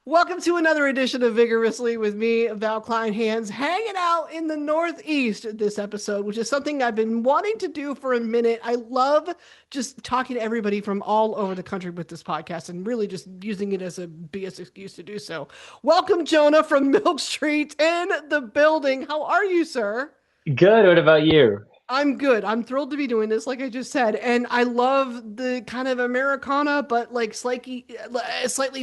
Welcome to another edition of Vigorously with me, Val Klein Hands, hanging out in the Northeast this episode, which is something I've been wanting to do for a minute. I love just talking to everybody from all over the country with this podcast and really just using it as a BS excuse to do so. Welcome, Jonah from Milk Street in the building. How are you, sir? Good. What about you? I'm good. I'm thrilled to be doing this, like I just said, and I love the kind of Americana, but like slightly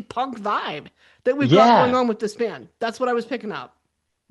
punk vibe that we've got going Yeah. on with this band. That's what I was picking up.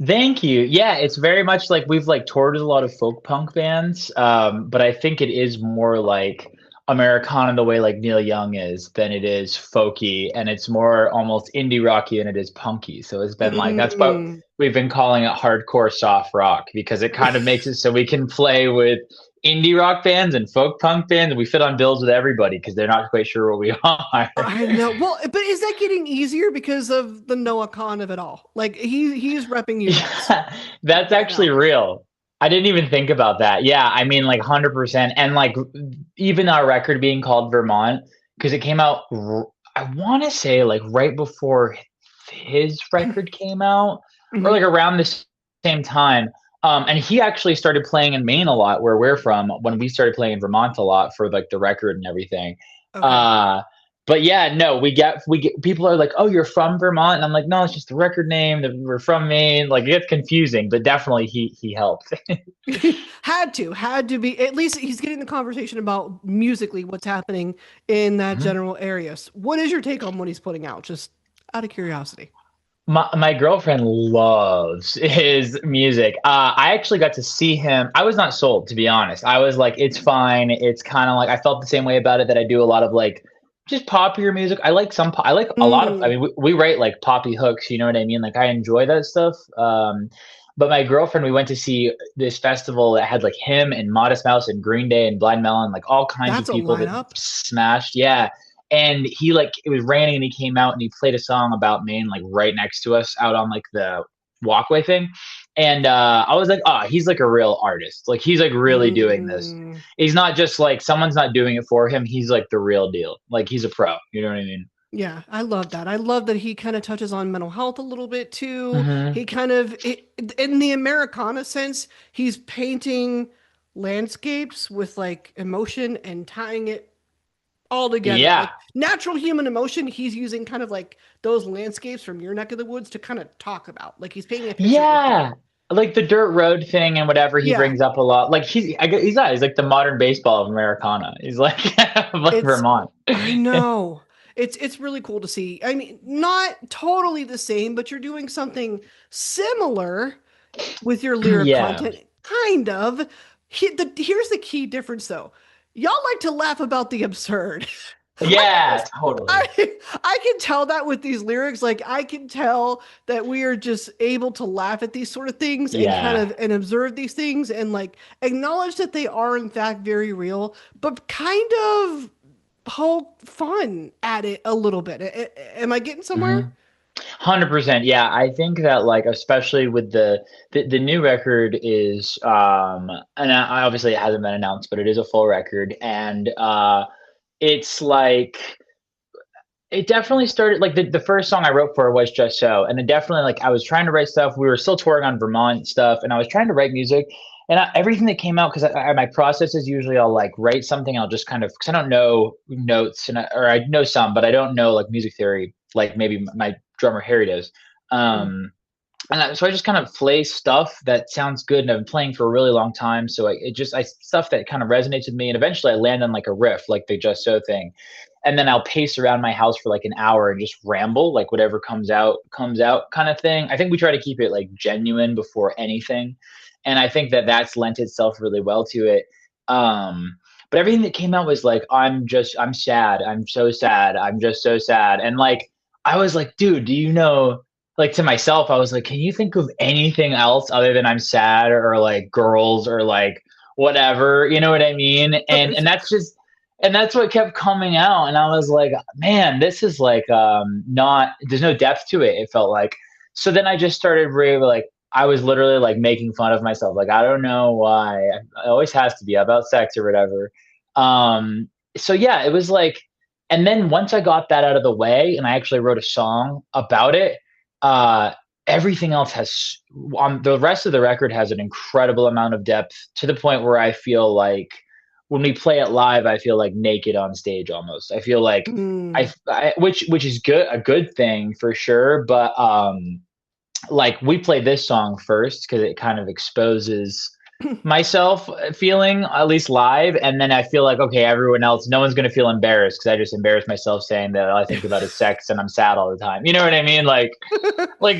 Thank you. Yeah, it's very much like we've like toured with a lot of folk punk bands, but I think it is more like Americana the way like Neil Young is than it is folky, and it's more almost indie rocky than it is punky. So it's been like that's what Mm. we've been calling it hardcore soft rock because it kind of makes it so we can play with indie rock bands and folk punk bands, and we fit on bills with everybody because they're not quite sure what we are. I know. Well, but is that getting easier because of the Noah Khan of it all? Like he's repping you guys Yeah, that's right actually now. real. I didn't even think about that. Yeah, I mean, like 100%. And like even our record being called Vermont, because it came out, I want to say like right before his record came out, or Mhm. like around the same time. And he actually started playing in Maine a lot, where we're from, when we started playing in Vermont a lot for like the record and everything. Okay. Uh, but yeah, no, we get people are like, "Oh, you're from Vermont," and I'm like, "No, it's just the record name. That we're from Maine." Like it gets confusing, but definitely he helped. Had to be, at least he's getting the conversation about musically what's happening in that Mhm. general areas. What is your take on what he's putting out? Just out of curiosity. My girlfriend loves his music. I actually got to see him. I was not sold, to be honest. I was like, it's fine. It's kind of like I felt the same way about it that I do a lot of like just poppier music. I like I like a lot of. I Mm, mean, we write like poppy hooks. You know what I mean? Like I enjoy that stuff. But my girlfriend, we went to see this festival that had like him and Modest Mouse and Green Day and Blind Melon, like all kinds of that's a people that lineup. smashed. Yeah, and he like it was raining and he came out and he played a song about Maine like right next to us out on like the walkway thing. And I was like, oh, he's like a real artist. Like he's like really doing this. Mm, He's not just like someone's not doing it for him. He's like the real deal. Like he's a pro. You know what I mean? yeah, I love that. I love that he kind of touches on mental health a little bit too. Hmm. He kind of, in the Americana sense, he's painting landscapes with like emotion and tying it all together. Yeah. Like natural human emotion, he's using kind of like those landscapes from your neck of the woods to kind of talk about. Like he's painting a picture with Yeah. them. Like the dirt road thing and whatever he Yeah, brings up a lot. Like he's like the modern baseball of Americana. He's like of like it's Vermont. I know. It's really cool to see. I mean, not totally the same, but you're doing something similar with your lyric Yeah. content, kind of. Here's the key difference, though. Y'all like to laugh about the absurd. Yeah, totally. I can tell that with these lyrics. Like I can tell that we are just able to laugh at these sort of things and kind Yeah. of and observe these things and like acknowledge that they are in fact very real, but kind of poke fun at it a little bit. Am I getting somewhere? 100%. Yeah, I think that like especially with the new record is and obviously it hasn't been announced, but it is a full record and it's like it definitely started like the first song I wrote for it was Just So, and it definitely like I was trying to write stuff. We were still touring on Vermont stuff, and I was trying to write music, and everything that came out because my process is usually I'll like write something. I'll just kind of because I don't know notes or I know some, but I don't know like music theory like maybe my drummer Harry does. Mm. Um, so I just kind of play stuff that sounds good, and I've been playing for a really long time. So it just I stuff that kind of resonates with me, and eventually I land on like a riff, like the Just So thing, and then I'll pace around my house for like an hour and just ramble, like whatever comes out, kind of thing. I think we try to keep it like genuine before anything, and I think that that's lent itself really well to it. But everything that came out was like I'm sad, I'm so sad, I'm just so sad, and like I was like, dude, do you know? Like to myself, I was like, can you think of anything else other than I'm sad or like girls or like whatever, you know what I mean? And that's what kept coming out. And I was like, man, this is like not there's no depth to it, it felt like. So then I just started really like I was literally like making fun of myself. Like, I don't know why. It always has to be about sex or whatever. So yeah, it was like And then once I got that out of the way and I actually wrote a song about it, uh, everything else has on the rest of the record has an incredible amount of depth to the point where I feel like when we play it live, I feel like naked on stage almost. I feel like Mm. which is good, a good thing for sure. But like we play this song first because it kind of exposes myself feeling at least live, and then I feel like okay, everyone else, no one's gonna feel embarrassed because I just embarrassed myself saying that all I think about is sex and I'm sad all the time. You know what I mean? Like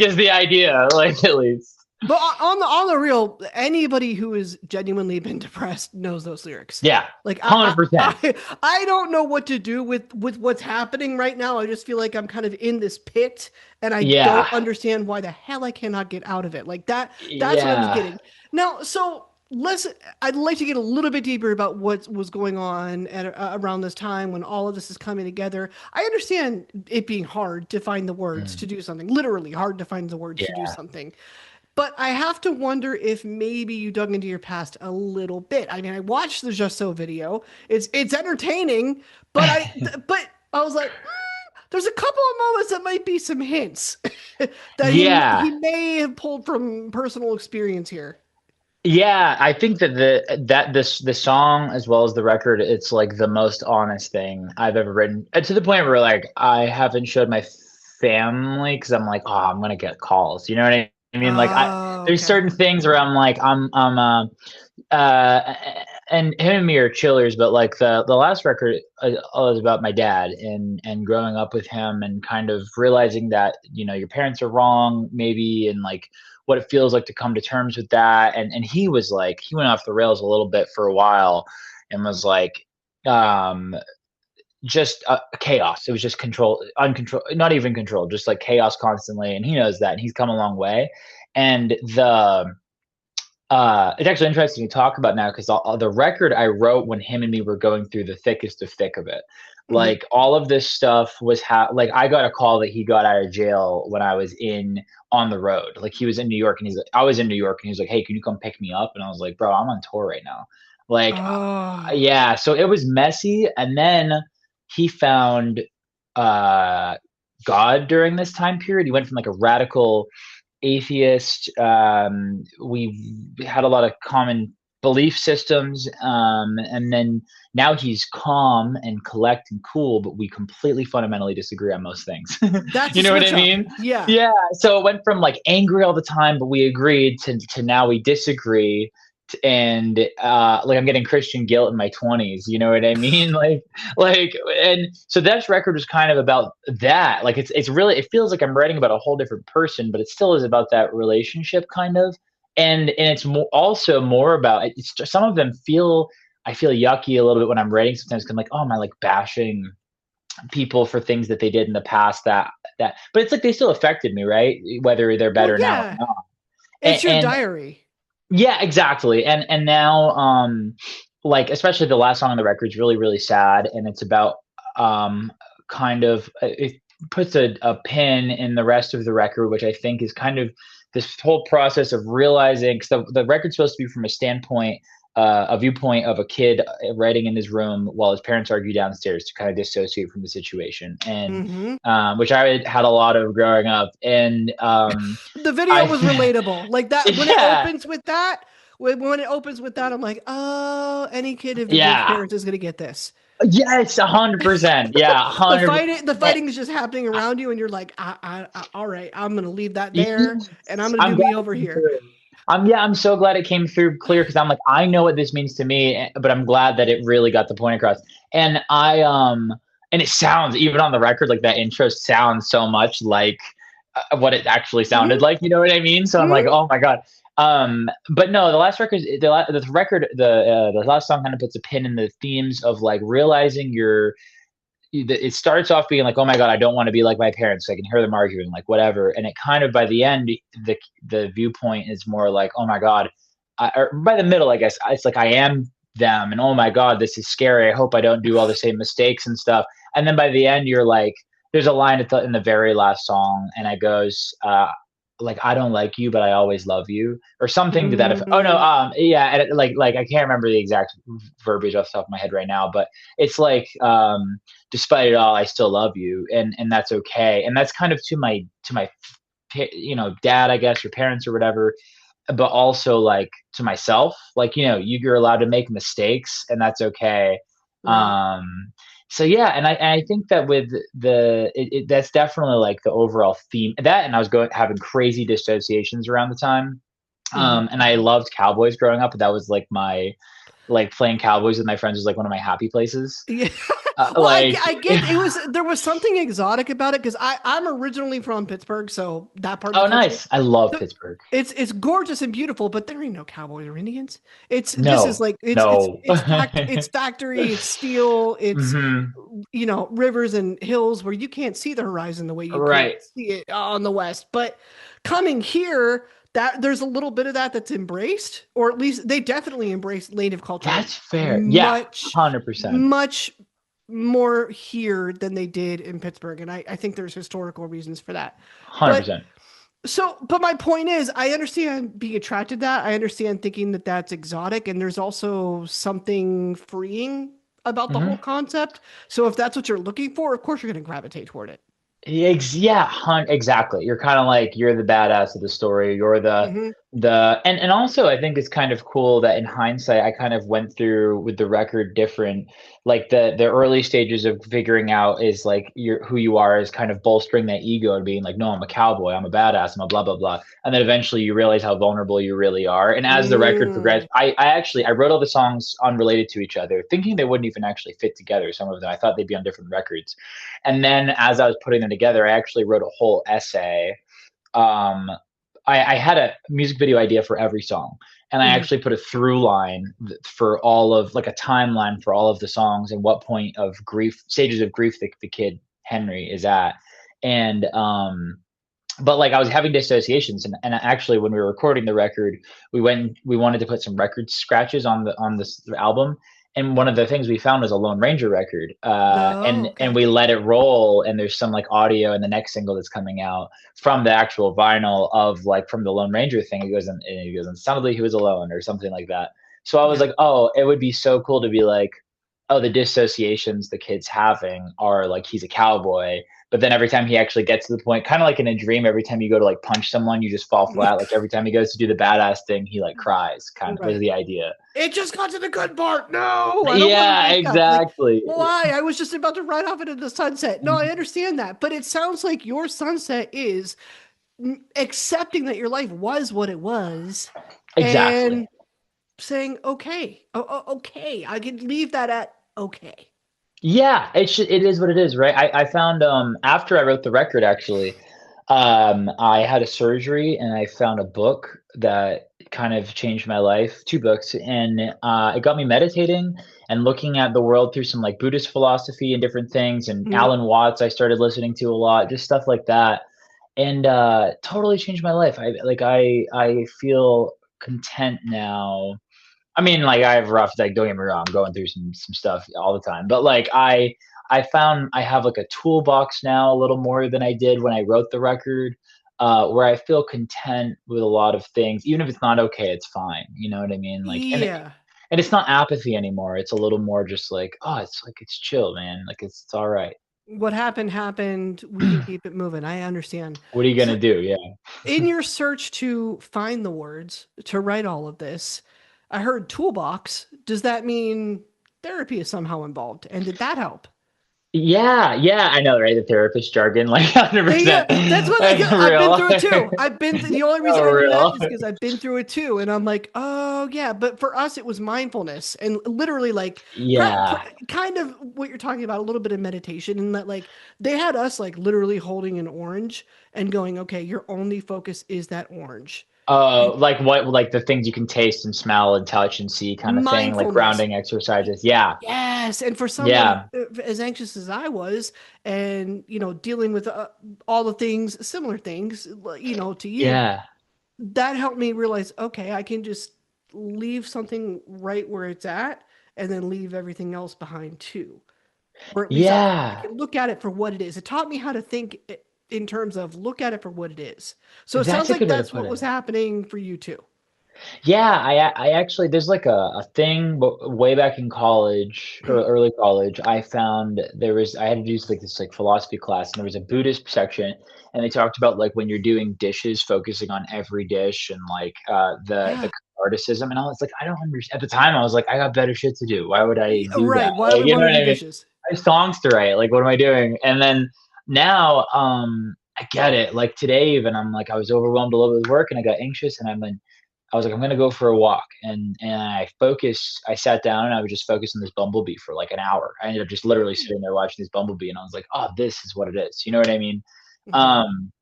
is the idea, like at least. But on the real, anybody who has genuinely been depressed knows those lyrics. Yeah, Like 100%. I don't know what to do with what's happening right now. I just feel like I'm kind of in this pit and I don't Yeah, understand why the hell I cannot get out of it. Like that's what I was yeah. getting. Now, so let's I'd like to get a little bit deeper about what was going on at around this time when all of this is coming together. I understand it being hard to find the words to Mm, do something, literally hard to find the words to do yeah. something. But I have to wonder if maybe you dug into your past a little bit. I mean, I watched the Just So video. It's entertaining, but I was like, there's a couple of moments that might be some hints that he Yeah. may have pulled from personal experience here. Yeah, I think that the song as well as the record, it's like the most honest thing I've ever written. To the point where like I haven't showed my family because I'm like, oh, I'm gonna get calls. You know what I mean? Like I Oh, there's okay. certain things where I'm like uh and him and me are chillers, but like the last record was about my dad and growing up with him and kind of realizing that your parents are wrong maybe, and like what it feels like to come to terms with that. And he was like he went off the rails a little bit for a while and was like um just chaos. It was just control, uncontrolled, not even controlled, just like chaos constantly. And he knows that, and he's come a long way. And it's actually interesting to talk about now because the record I wrote when him and me were going through the thickest of thick of it. Mhm. Like all of this stuff was like I got a call that he got out of jail when I was in on the road. Like he was in New York and he's like, I was in New York and he's like, hey, can you come pick me up? And I was like, bro, I'm on tour right now. Like, Oh. yeah. So it was messy. And then he found uh, God during this time period. He went from like a radical atheist. We had a lot of common belief systems, and then now he's calm and collect and cool, but we completely fundamentally disagree on most things. That's a You know what I switch up. mean? Yeah. Yeah. So it went from like angry all the time, but we agreed to now we disagree. And like I'm getting Christian guilt in my 20s, you know what I mean? Like and so that record was kind of about that. Like it's really, it feels like I'm writing about a whole different person, but it still is about that relationship kind of. And it's also more about it's just, some of them feel, I feel yucky a little bit when I'm writing sometimes 'cause I'm like, oh, am I like bashing people for things that they did in the past that but it's like they still affected me, right? Whether they're Well, better now or yeah. not. It's your And diary. yeah, exactly. And now like especially the last song on the record is really really sad, and it's about um kind of it puts a pin in the rest of the record, which I think is kind of this whole process of realizing, because the record's supposed to be from a standpoint, a viewpoint of a kid writing in his room while his parents argue downstairs to kind of dissociate from the situation, and Hmm. which I had a lot of growing up, and The video I was relatable. Like that when it yeah. opens with that, when it opens with that, I'm like, oh, any kid of divorced Yeah. parents is gonna get this. Yes, 100%. Yeah, The 100%. fighting, the fighting is just happening around you, and you're like, all right, I'm gonna leave that there, Yes. and I'm gonna I'm do glad me it over came here. through. I'm so glad it came through clear because I'm like, I know what this means to me, but I'm glad that it really got the point across. And and it sounds, even on the record, like that intro sounds so much like what it actually sounded Hmm. like. You know what I mean? So I'm like, Hmm. oh my God. But no, the last record, the record, the last song kind of puts a pin in the themes of like realizing it starts off being like, oh my God, I don't want to be like my parents. I can hear them arguing, like whatever. And it kind of by the end, the viewpoint is more like, oh my God, or by the middle, I guess it's like I am them, and oh my God, this is scary. I hope I don't do all the same mistakes and stuff. And then by the end, you're like, there's a line in the very last song, and it goes, like I don't like you, but I always love you, or something to that effect. Oh no, Mm, yeah, and like I can't remember the exact verbiage off the top of my head right now, but it's like, despite it all, I still love you, and that's okay, and that's kind of to my dad, I guess, or parents or whatever, but also like to myself, like, you're allowed to make mistakes and that's okay. right. um so yeah, and I think that with that's definitely like the overall theme, that, and I was going having crazy dissociations around the time. Mhm. And I loved cowboys growing up, but that was like my, like, playing cowboys with my friends was like one of my happy places. Yeah. Well, Like I get it was there was something exotic about it because I'm originally from Pittsburgh, so that part of the oh country. nice, I love So Pittsburgh. it's gorgeous and beautiful, but there ain't no cowboys or Indians. This is No, like no. it's factory, it's steel, it's Hmm. rivers and hills where you can't see the horizon the way you could Right. see it on the west. But coming here, that there's a little bit of that that's embraced, or at least they definitely embrace native culture That's fair. Yeah, much 100%. much more here than they did in Pittsburgh. And I think there's historical reasons for that. But 100%. but my point is, I understand being attracted to that. I understand thinking that that's exotic. And there's also something freeing about the whole Mhm. concept. So if that's what you're looking for, of course you're going to gravitate toward it. Yeah, exactly. You're kind of like, you're the badass of the story. You're Hmm. and also I think it's kind of cool that in hindsight I kind of went through with the record different, like the early stages of figuring out is like who you are is kind of bolstering that ego and being like, no, I'm a cowboy, I'm a badass, I'm a blah blah blah. And then eventually you realize how vulnerable you really are. And as the record progressed, Mm. I wrote all the songs unrelated to each other, thinking they wouldn't even actually fit together. Some of them I thought they'd be on different records. And then as I was putting them together, I actually wrote a whole essay. Um, I had a music video idea for every song, and I Mhm. actually put a through line for all of, like, a timeline for all of the songs and what point of grief, stages of grief, the kid Henry is at. And but like I was having dissociations, and actually when we were recording the record, we wanted to put some record scratches on this album, and one of the things we found was a Lone Ranger record, Oh, and okay. we let it roll, and there's some like audio in the next single that's coming out from the actual vinyl of, like, from the Lone Ranger thing. It goes and it sounded like he was alone or something like that. So I was Yeah. like, oh, it would be so cool to be like, oh, the dissociations the kid's having are like he's a cowboy, but then every time he actually gets to the point, kind of like in a dream, every time you go to like punch someone, you just fall flat. Like every time he goes to do the badass thing, he like cries. Kind of was Right. the idea. It just got to the good part. No, I don't want to Yeah, wake up. Like, exactly. why? I was just about to ride off into the sunset. No, I understand that. But it sounds like your sunset is accepting that your life was what it was Exactly. and saying, okay, okay, I can leave that at okay. Yeah, it is what it is, right? I found, after I wrote the record, actually, I had a surgery and I found a book that kind of changed my life, two books, and it got me meditating and looking at the world through some like Buddhist philosophy and different things. And Mhm. Alan Watts I started listening to a lot, just stuff like that, and totally changed my life. I feel content now. I mean, like, I have rough, like, don't get me wrong, I'm going through some stuff all the time, but like I found I have like a toolbox now a little more than I did when I wrote the record, where I feel content with a lot of things, even if it's not okay, it's fine. You know what I mean? Like, Yeah. and it's not apathy anymore. It's a little more just like, oh, it's like it's chill, man. Like it's all right. What happened happened. We can keep it moving. I understand. What are you So, gonna do? Yeah. in your search to find the words to write all of this, I heard toolbox. Does that mean therapy is somehow involved? And did that help? Yeah, yeah, I know, right? The therapist jargon, like, Yeah, 100%, that's what like I've been real, through it too. The only reason oh, I know that real. is because I've been through it too, and I'm like, oh yeah. But for us, it was mindfulness and literally like Yeah. kind of what you're talking about, a little bit of meditation, and that like they had us like literally holding an orange and going, okay, your only focus is that orange. Like what, like the things you can taste and smell and touch and see, kind of thing, like Mindfulness. grounding exercises. Yeah, Yes, and for someone yeah, as anxious as I was, and dealing with all the things, similar things, to you, yeah, that helped me realize, okay, I can just leave something right where it's at, and then leave everything else behind too, or at least I yeah. can look at it for what it is. It taught me how to think. in terms of look at it for what it is. So it sounds That's a like good way to that's put what was it. happening for you too. Yeah, I actually there's like a thing way back in college or early college. I found there was I had to do like this like philosophy class, and there was a Buddhist section, and they talked about like when you're doing dishes, focusing on every dish and like the Yeah. catharticism. And I was like, I don't understand. At the time, I was like, I got better shit to do. Why would I do that? Right. Why do Like, we you want know to what do I mean? dishes? I have songs to write. Like, what am I doing? And then now, I get it. Like today, even I'm like, I was overwhelmed a little bit with work, and I got anxious, and I was like, I'm gonna go for a walk, and I focused. I sat down and I was just focused on this bumblebee for like an hour. I ended up just literally sitting there watching this bumblebee, and I was like, oh, this is what it is. You know what I mean? Mhm. Um,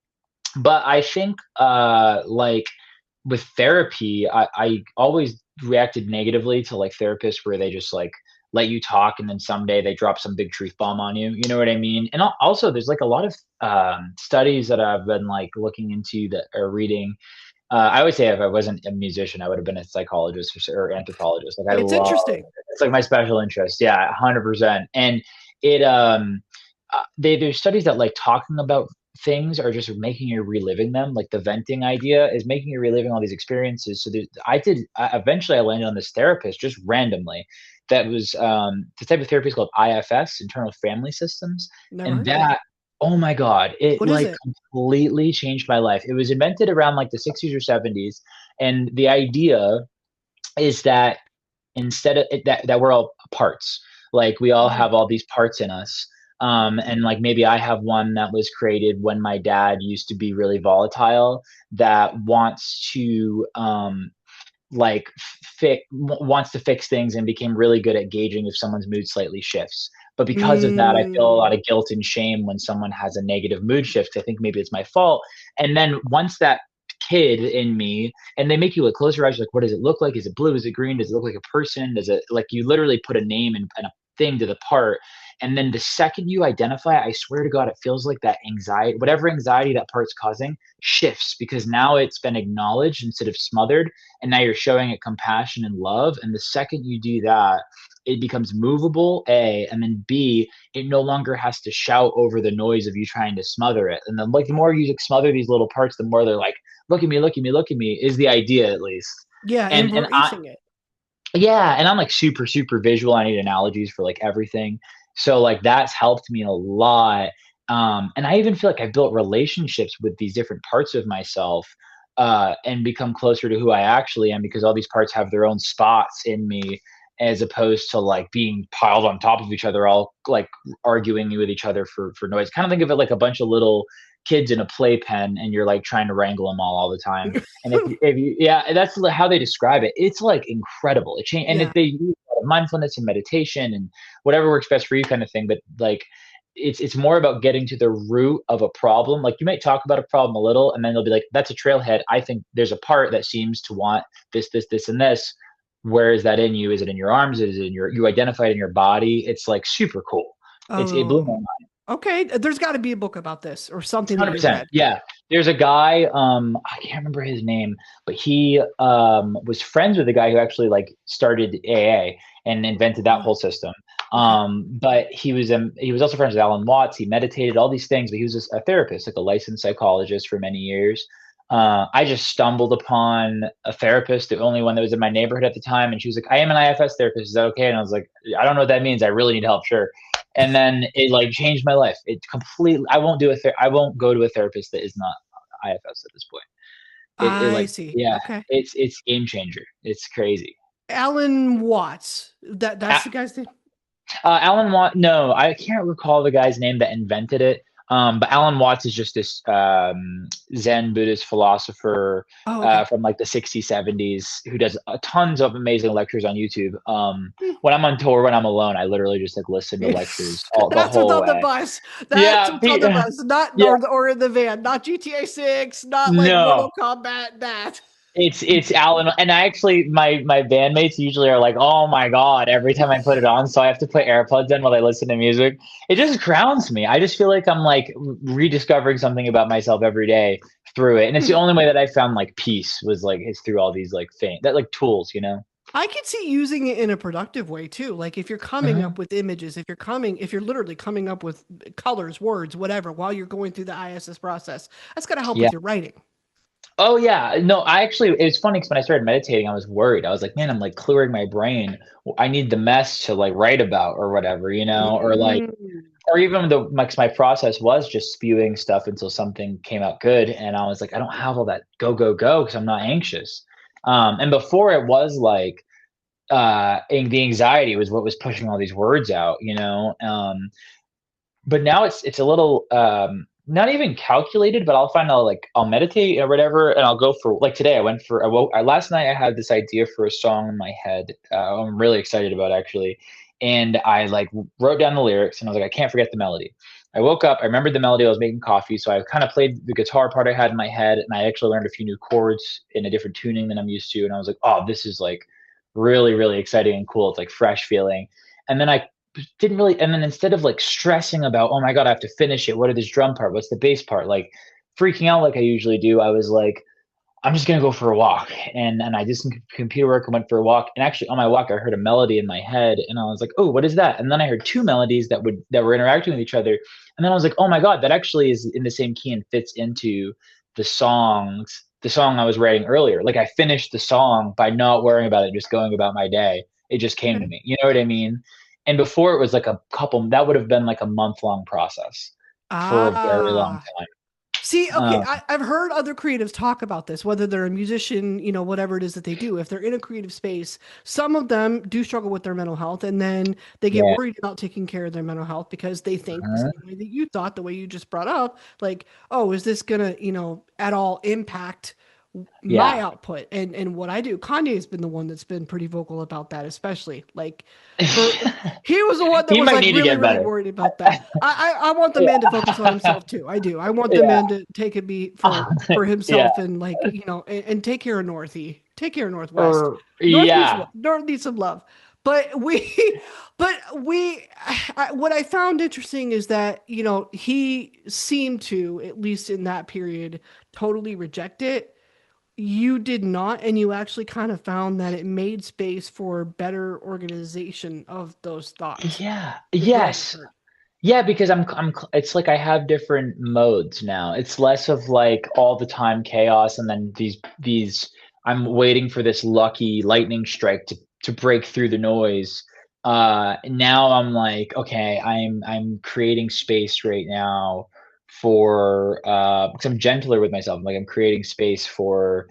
but I think like with therapy, I always reacted negatively to like therapists where they just like let you talk and then someday they drop some big truth bomb on you. You know what I mean? And also, there's like a lot of studies that I've been like looking into that are reading. I would say if I wasn't a musician, I would have been a psychologist or anthropologist. Like I It's love interesting. it's like my special interest. Yeah, 100%. And it there's studies that like talking about things are just making you reliving them. Like the venting idea is making you reliving all these experiences. So eventually I landed on this therapist just randomly. That was the type of therapy is called IFS, internal family systems, Never and heard of it. that oh my god, it What is like it? completely changed my life. It was invented around like the 60s or 70s, and the idea is that instead of that we're all parts. Like we all Mhm. have all these parts in us. And like maybe I have one that was created when my dad used to be really volatile that wants to like wants to fix things and became really good at gauging if someone's mood slightly shifts. But because of that, I feel a lot Mm. of guilt and shame when someone has a negative mood shift. I think maybe it's my fault. And then once that kid in me, and they make you like close your eyes, like, what does it look like? Is it blue? Is it green? Does it look like a person? Does it like you literally put a name and a thing to the part? And then the second you identify it, I swear to God, it feels like that anxiety, whatever anxiety that part's causing, shifts because now it's been acknowledged instead of smothered, and now you're showing it compassion and love. And the second you do that, it becomes movable, A, and then B, it no longer has to shout over the noise of you trying to smother it. And then like the more you like, smother these little parts, the more they're like, look at me, look at me, look at me, is the idea at least. Yeah, And I embracing it. yeah, and I'm like super, super visual. I need analogies for like everything. So like that's helped me a lot. And I even feel like I built relationships with these different parts of myself and become closer to who I actually am because all these parts have their own spots in me as opposed to like being piled on top of each other, all like arguing with each other for noise. Kind of think of it like a bunch of little kids in a playpen and you're like trying to wrangle them all the time. And yeah, that's how they describe it. It's like incredible. It changed, and if Yeah. they use a lot of mindfulness and meditation and whatever works best for you, kind of thing. But like, it's more about getting to the root of a problem. Like you might talk about a problem a little, and then they'll be like, "That's a trailhead. I think there's a part that seems to want this, and this. Where is that in you? Is it in your arms? Is it in you identify it in your body? It's like super cool. It blew my Oh, mind. okay. There's got to be a book about this or something that you 100%. read. Yeah. There's a guy, I can't remember his name, but he was friends with a guy who actually like started AA and invented that Oh, whole system. okay. But he was also friends with Alan Watts. He meditated, all these things, but he was just a therapist, like a licensed psychologist for many years. I just stumbled upon a therapist, the only one that was in my neighborhood at the time, and she was like, "I am an IFS therapist. Is that okay?" And I was like, "I don't know what that means. I really need help. Sure." And then it like changed my life. It completely. I won't go to a therapist that is not IFS at this point. It I like see. yeah, Okay. it's game changer. It's crazy. Alan Watts. That's the guy's name. Alan Watts. No, I can't recall the guy's name that invented it. But Alan Watts is just this Zen Buddhist philosopher Oh, okay. from like the 60s, 70s who does tons of amazing lectures on YouTube. Hmm. When I'm on tour, when I'm alone, I literally just like listen to lectures all the That's what's whole on the way. bus. That's Yeah, what's on the bus. Not yeah. or in the van. Not GTA 6. Not like No, Mortal Kombat. That. it's Alan, and I actually my bandmates usually are like, "Oh my god!" Every time I put it on, so I have to put AirPods in while I listen to music. It just grounds me. I just feel like I'm like rediscovering something about myself every day through it, and it's the only way that I found like peace was like is through all these like things that like tools, you know. I could see using it in a productive way too. Like if you're coming Mhm. up with images, if you're literally coming up with colors, words, whatever, while you're going through the ISS process, that's gonna help Yeah. with your writing. Oh yeah. No, I actually it was funny because when I started meditating, I was worried. I was like, man, I'm like clearing my brain. I need the mess to like write about or whatever, or like Mm. or even though my process was just spewing stuff until something came out good, and I was like, I don't have all that go go go because I'm not anxious. And before it was like the anxiety was what was pushing all these words out, but now it's a little not even calculated, but I'll meditate or whatever, and I'll go for like today. Last night I had this idea for a song in my head. I'm really excited about actually, and I like wrote down the lyrics, and I was like, I can't forget the melody. I woke up, I remembered the melody. I was making coffee, so I kind of played the guitar part I had in my head, and I actually learned a few new chords in a different tuning than I'm used to. And I was like, oh, this is like really really exciting and cool. It's like fresh feeling. And then I didn't really and then instead of like stressing about, oh my god, I have to finish it, what are this drum part, what's the bass part, like freaking out like I usually do, I was like, I'm just gonna go for a walk. And I did some computer work and went for a walk, and actually on my walk I heard a melody in my head, and I was like, oh, what is that? And then I heard two melodies that were interacting with each other, and then I was like, oh my god, that actually is in the same key and fits into the song I was writing earlier. Like I finished the song by not worrying about it, just going about my day. It just came to Okay. me, you know what I mean? And before it was like that would have been like a month-long process for a very long Ah. See, okay, time. I've heard other creatives talk about this, whether they're a musician, whatever it is that they do. If they're in a creative space, some of them do struggle with their mental health, and then they get Yeah. worried about taking care of their mental health because they think the Mhm. same way that you thought, the way you just brought up, like, oh, is this gonna, at all impact my Yeah. output and what I do? Kanye's been the one that's been pretty vocal about that, especially like for he was the one that He was might like need to really, get really better. worried about that. I want the man to focus on Yeah. himself too. I do. I want the Yeah. man to take a beat for Yeah. himself and like, and take care of Northy. Take care of Northwest. Yeah. North needs some love. But what I found interesting is that, he seemed to, at least in that period, totally reject it. You did not, and you actually kind of found that it made space for better organization of those thoughts, Yeah. is what I Yes. heard. Yeah, because it's like I have different modes now. It's less of like all the time chaos, and then I'm waiting for this lucky lightning strike to break through the noise. Now I'm like, okay, I'm creating space right now for because I'm gentler with myself. Like I'm creating space for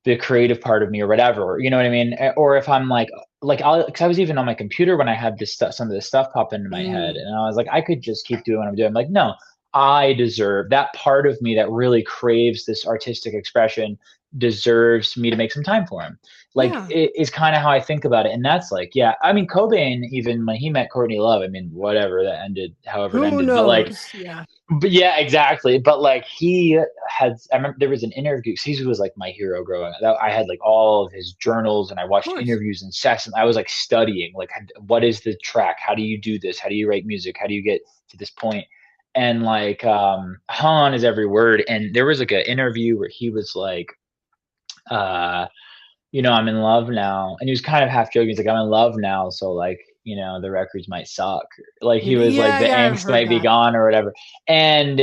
the creative part of me or whatever, you know what I mean? Or if I'm like because I was even on my computer when I had this stuff, some of this stuff pop into my head, Mm, and I was like, I could just keep doing what I'm doing. I'm like, no, I deserve that part of me that really craves this artistic expression deserves me to make some time for him. Like yeah. it is kind of how I think about it, and that's like, yeah, I mean, Cobain, even when he met Courtney Love, I mean, whatever that ended, however it Who ended, but like knows? Yeah, but yeah, exactly. But like I remember there was an interview. 'Cause he was like my hero growing up. I had like all of his journals, and I of watched course. interviews incessantly. I was like studying, like, what is the track? How do you do this? How do you write music? How do you get to this point? And like, hung on his every word. And there was like an interview where he was like, uh, I'm in love now. And he was kind of half joking. He's like, I'm in love now. So like, the records might suck. Like he was like, Yeah, the yeah, I've angst heard might be that. gone or whatever. And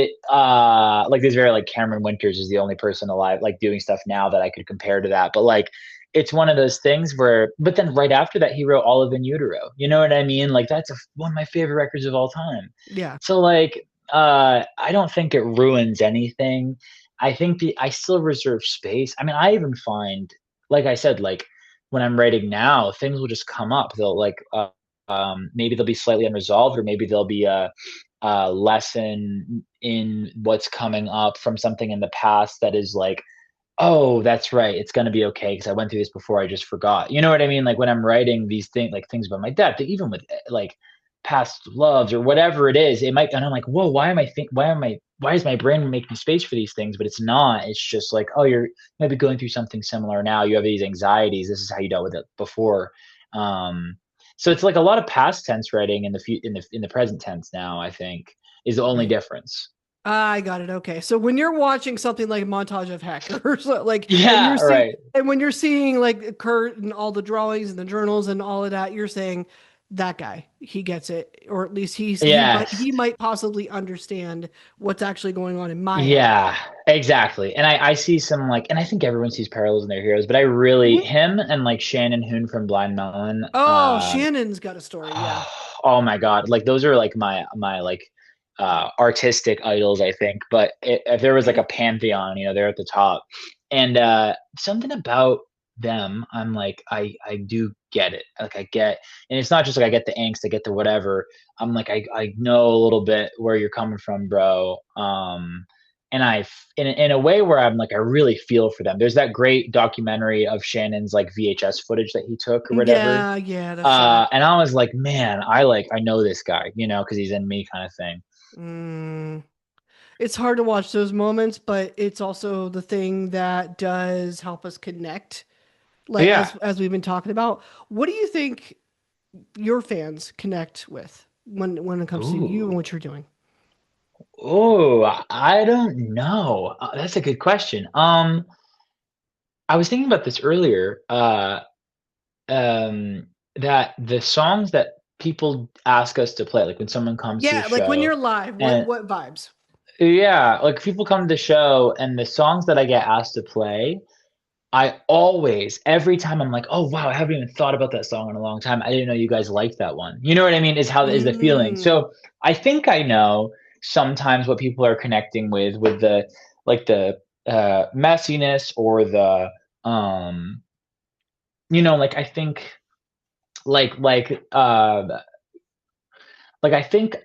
like this very like Cameron Winters is the only person alive, like doing stuff now that I could compare to that. But like, it's one of those things but then right after that, he wrote All of In Utero. You know what I mean? Like that's one of my favorite records of all time. Yeah. So like, I don't think it ruins anything. I think I still reserve space. I mean, I even find, like I said, like when I'm writing now, things will just come up. They'll like, maybe they'll be slightly unresolved, or maybe there'll be a lesson in what's coming up from something in the past that is like, oh, that's right. It's gonna be okay because I went through this before. I just forgot. You know what I mean? Like when I'm writing these things, like things about my dad, even with like past loves or whatever it is, it might, and I'm like, whoa, why is my brain making space for these things? But it's not. It's just like, oh, you're maybe going through something similar now. You have these anxieties. This is how you dealt with it before. Um, so it's like a lot of past tense writing in the present tense now. I think is the only Right. difference. I got it. Okay. So when you're watching something like Montage of Heck or so, like, Yeah, right. and when you're seeing like Kurt and all the drawings and the journals and all of that, you're saying that guy, he gets it, or at least Yes. he might possibly understand what's actually going on in my head. Yeah, exactly. And I see some like, and I think everyone sees parallels in their heroes, but I really, Mhm. him and like Shannon Hoon from Blind Melon, Oh, Shannon's got a story. Yeah. oh my God, like those are like my like artistic idols, I think. But if there was like a pantheon, they're at the top. And something about them, I'm like, I do get it. Like I get, and it's not just like I get the angst, I get the whatever. I'm like, I know a little bit where you're coming from, bro. And in a way where I'm like, I really feel for them. There's that great documentary of Shannon's like VHS footage that he took or whatever. Yeah, yeah, that's sad. And I was like, man, I know this guy, because he's in me kind of thing. Mm. It's hard to watch those moments, but it's also the thing that does help us connect, like Yeah. as we've been talking about. What do you think your fans connect with when it comes to you and Ooh. what you're doing? Oh, I don't know. That's a good question. I was thinking about this earlier. Um, that the songs that people ask us to play, like when someone comes to the Yeah, like when show, you're live, and what vibes? yeah, like people come to the show, and the songs that I get asked to play, I always, every time I'm like, oh wow, I haven't even thought about that song in a long time. I didn't know you guys liked that one. You know what I mean? Is the feeling. Mm, So I think I know sometimes what people are connecting with the like the messiness or the like I think like like uh I think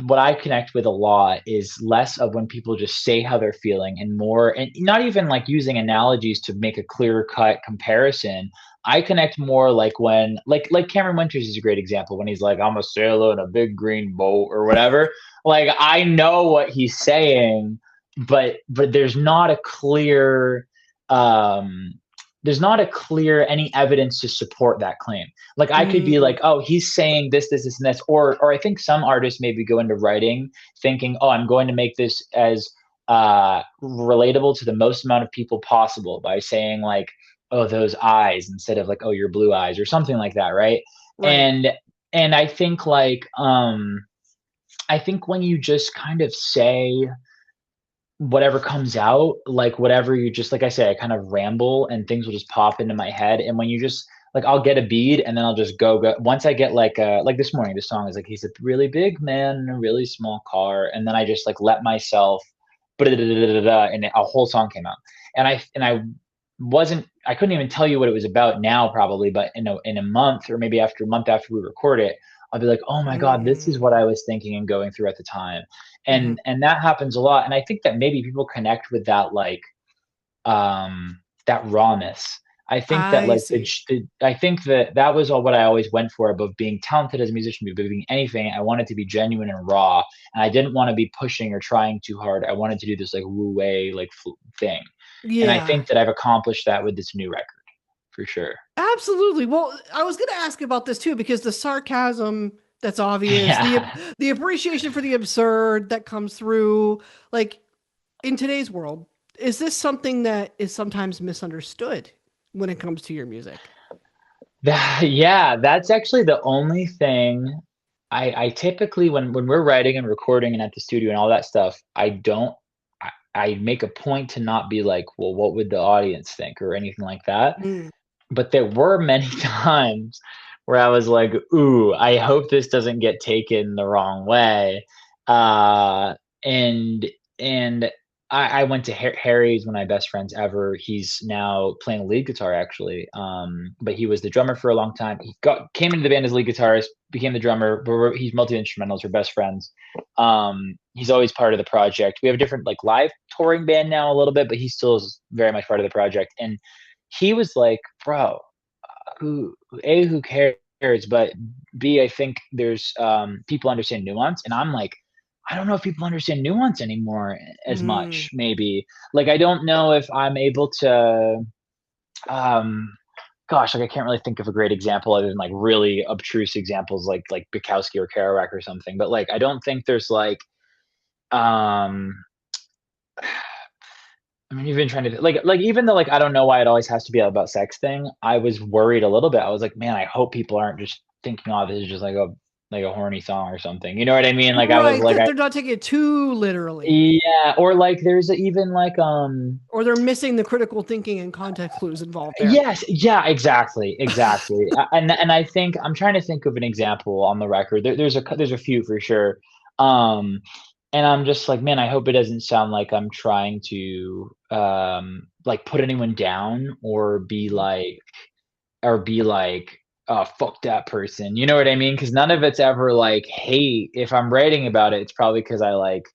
what I connect with a lot is less of when people just say how they're feeling and more, and not even like using analogies to make a clear cut comparison. I connect more like when like Cameron Winters is a great example when he's like, I'm a sailor in a big green boat or whatever. Like I know what he's saying, but um there's not a clear any evidence to support that claim. Like I could be mm, like, oh, he's saying this, and this, or I think some artists maybe go into writing thinking, oh, I'm going to make this as relatable to the most amount of people possible by saying like, oh, those eyes instead of like, oh, your blue eyes or something like that, right? right. And I think like I think when you just kind of say whatever comes out, like whatever you just like I say, I kind of ramble and things will just pop into my head. And when you just like I'll get a beat and then I'll just go. Once I get like this morning, the song is like he's a really big man in a really small car, and then I just like let myself and a whole song came out. I couldn't even tell you what it was about now probably, but in a month or maybe after a month after we record it, I'll be like, oh my God, this is Mm, what I was thinking and going through at the time. mhm. And that happens a lot. And I think that maybe people connect with that like that rawness. I think that I like see. I think that that was all what I always went for above being talented as a musician, above being anything. I wanted to be genuine and raw, and I didn't want to be pushing or trying too hard. I wanted to do this like wu wei like thing, and I Yeah. think that I've accomplished that with this new record for sure. Absolutely. Well, I was going to ask about this too because the sarcasm that's obvious, Yeah. the appreciation for the absurd that comes through, like in today's world, is this something that is sometimes misunderstood when it comes to your music? Yeah, that's actually the only thing I typically when we're writing and recording and at the studio and all that stuff, I make a point to not be like, well, what would the audience think or anything like that. Mm, But there were many times where I was like, ooh, I hope this doesn't get taken the wrong way. Uh, and and I went to Harry's, one of my best friends ever. He's now playing lead guitar actually. But he was the drummer for a long time. He came into the band as lead guitarist, became the drummer, but he's multi instrumentals. We're best friends. He's always part of the project. We have a different like live touring band now a little bit, but he still is very much part of the project. And he was like, bro, who cares, but B, I think there's people understand nuance, and I'm like, I don't know if people understand nuance anymore as mm, much. Maybe like I don't know if I'm able to. Gosh, like I can't really think of a great example other than like really obtruse examples like Bukowski or Kerouac or something. But like I don't think there's like Um, I mean, you've been trying to like even though like I don't know why it always has to be about sex thing. I was worried a little bit. I was like, man, I hope people aren't just thinking, oh, this is just like a horny song or something. You know what I mean? Like I was Right, like, that they're not taking it too literally, yeah, or like there's even like or they're missing the critical thinking and context clues involved there. yes, yeah, exactly, exactly. And I think I'm trying to think of an example on the record. There's a few for sure. Um, and I'm just like, man, I hope it doesn't sound like I'm trying to like put anyone down or be like, oh, fuck that person. You know what I mean? Because none of it's ever like hate. If I'm writing about it, it's probably because I like